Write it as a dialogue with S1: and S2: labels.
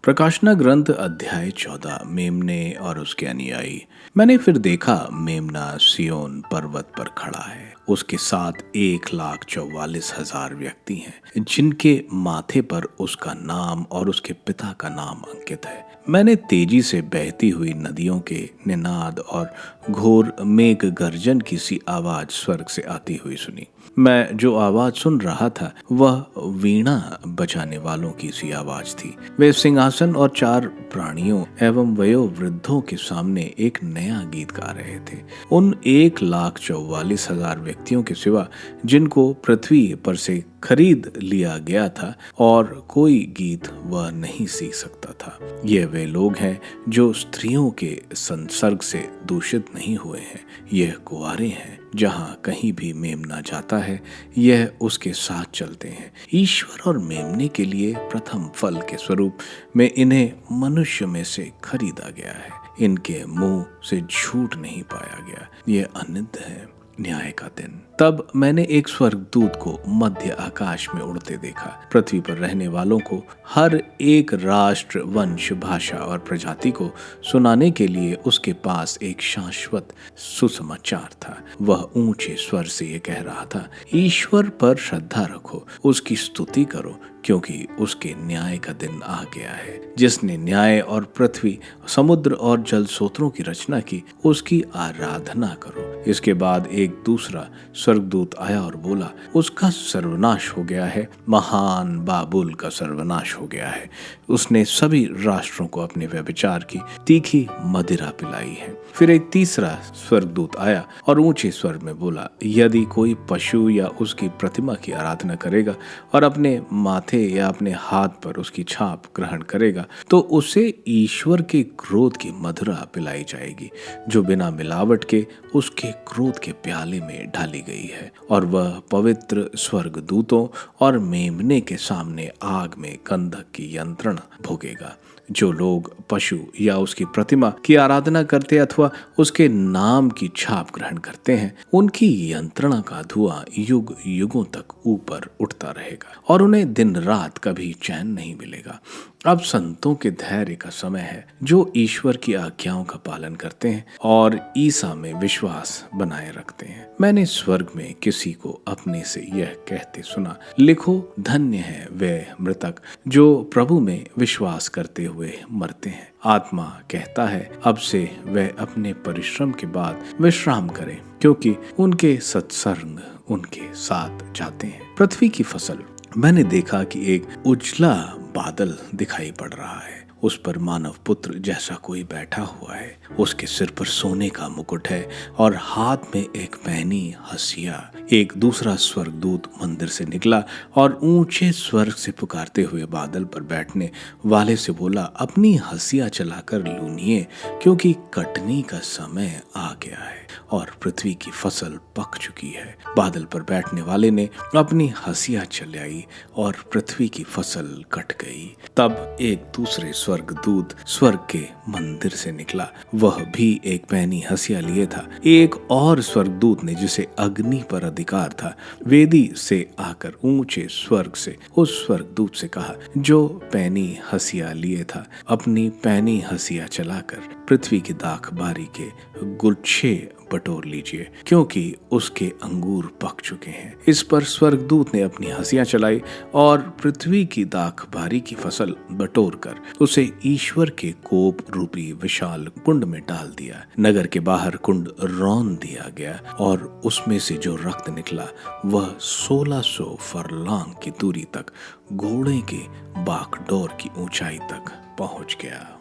S1: प्रकाशना ग्रंथ अध्याय 14 मेमने और उसके अनुयायी। मैंने फिर देखा मेमना सियोन पर्वत पर खड़ा है। उसके साथ 1,44,000 व्यक्ति हैं जिनके माथे पर उसका नाम और उसके पिता का नाम अंकित है। मैंने तेजी से बहती हुई नदियों के निनाद और घोर मेघ गर्जन की सी आवाज स्वर्ग से आती हुई सुनी। मैं जो आवाज सुन रहा था वह वीणा बजाने वालों की सी आवाज थी। वे सिंहासन और 4 प्राणियों एवं वयोवृद्धों के सामने एक नया गीत गा रहे थे। उन 1,44,000 व्यक्तियों के सिवा जिनको पृथ्वी पर से खरीद लिया गया था और कोई गीत वह नहीं सीख सकता था। ये वे लोग हैं जो स्त्रियों के संसर्ग से दूषित नहीं हुए हैं। यह कुंवारे हैं। जहाँ कहीं भी मेमना जाता है यह उसके साथ चलते हैं। ईश्वर और मेमने के लिए प्रथम फल के स्वरूप में इन्हें मनुष्य में से खरीदा गया है। इनके मुंह से झूठ नहीं पाया गया। ये अनिंद है। न्याय का दिन। तब मैंने एक स्वर्गदूत को मध्य आकाश में उड़ते देखा। पृथ्वी पर रहने वालों को हर एक राष्ट्र, वंश, भाषा और प्रजाति को सुनाने के लिए उसके पास एक शाश्वत सुसमाचार था। वह ऊंचे स्वर से ये कह रहा था, ईश्वर पर श्रद्धा रखो, उसकी स्तुति करो, क्योंकि उसके न्याय का दिन आ गया है। जिसने न्याय और पृथ्वी, समुद्र और जल स्रोतों की रचना की, उसकी आराधना करो। इसके बाद एक दूसरा स्वर्गदूत आया और बोला, उसका सर्वनाश हो गया है, महान बाबुल का सर्वनाश हो गया है। उसने सभी राष्ट्रों को अपने व्यभिचार की तीखी मदिरा पिलाई है। फिर एक तीसरा स्वर्गदूत आया और ऊंचे स्वर में बोला, यदि कोई पशु या उसकी प्रतिमा की आराधना करेगा और अपने माथे या अपने हाथ पर उसकी छाप ग्रहण करेगा तो उसे ईश्वर के क्रोध की मदिरा पिलाई जाएगी, जो बिना मिलावट के उसके क्रोध के प्याले में डाली गई है, और वह पवित्र स्वर्गदूतों और मेमने के सामने आग में गंधक की यंत्रणा भोगेगा। जो लोग पशु या उसकी प्रतिमा की आराधना करते अथवा उसके नाम की छाप ग्रहण करते हैं, उनकी यंत्रणा का धुआं युग युगों तक ऊपर उठता रहेगा और उन्हें दिन रात कभी चैन नहीं मिलेगा। अब संतों के धैर्य का समय है, जो ईश्वर की आज्ञाओं का पालन करते हैं और ईसा में विश्वास बनाए रखते हैं। मैंने स्वर्ग में किसी को अपने से यह कहते सुना, लिखो, धन्य है वे मृतक जो प्रभु में विश्वास करते हुए मरते हैं। आत्मा कहता है, अब से वे अपने परिश्रम के बाद विश्राम करें, क्योंकि उनके सत्संग उनके साथ जाते हैं। पृथ्वी की फसल। मैंने देखा कि एक उजला बादल दिखाई पड़ रहा है। उस पर मानव पुत्र जैसा कोई बैठा हुआ है। उसके सिर पर सोने का मुकुट है और हाथ में एक पैनी हंसिया। एक दूसरा स्वर्गदूत मंदिर से निकला और ऊंचे स्वर से पुकारते हुए बादल पर बैठने वाले से बोला, अपनी हंसिया चलाकर लूनिए, क्योंकि कटनी का समय आ गया है और पृथ्वी की फसल पक चुकी है। बादल पर बैठने वाले ने अपनी हंसिया चलाई और पृथ्वी की फसल कट गई। तब एक दूसरे स्वर्गदूत स्वर्ग के मंदिर से निकला। वह भी एक पैनी हंसिया लिए था। एक और स्वर्गदूत ने, जिसे अग्नि पर अधिकार था, वेदी से आकर ऊंचे स्वर्ग से उस स्वर्गदूत से कहा, जो पैनी हंसिया लिए था, अपनी पैनी हंसिया चलाकर पृथ्वी की दाख बारी के गुच्छे बटोर लीजिए, क्योंकि उसके अंगूर पक चुके हैं। इस पर स्वर्गदूत ने अपनी हंसियां चलाई और पृथ्वी की दाख बारी की फसल बटोर कर उसे ईश्वर के कोप रूपी विशाल कुंड में डाल दिया। नगर के बाहर कुंड रौंद दिया गया और उसमें से जो रक्त निकला वह 1600 फरलांग की दूरी तक घोड़े के बागडोर की ऊंचाई तक पहुंच गया।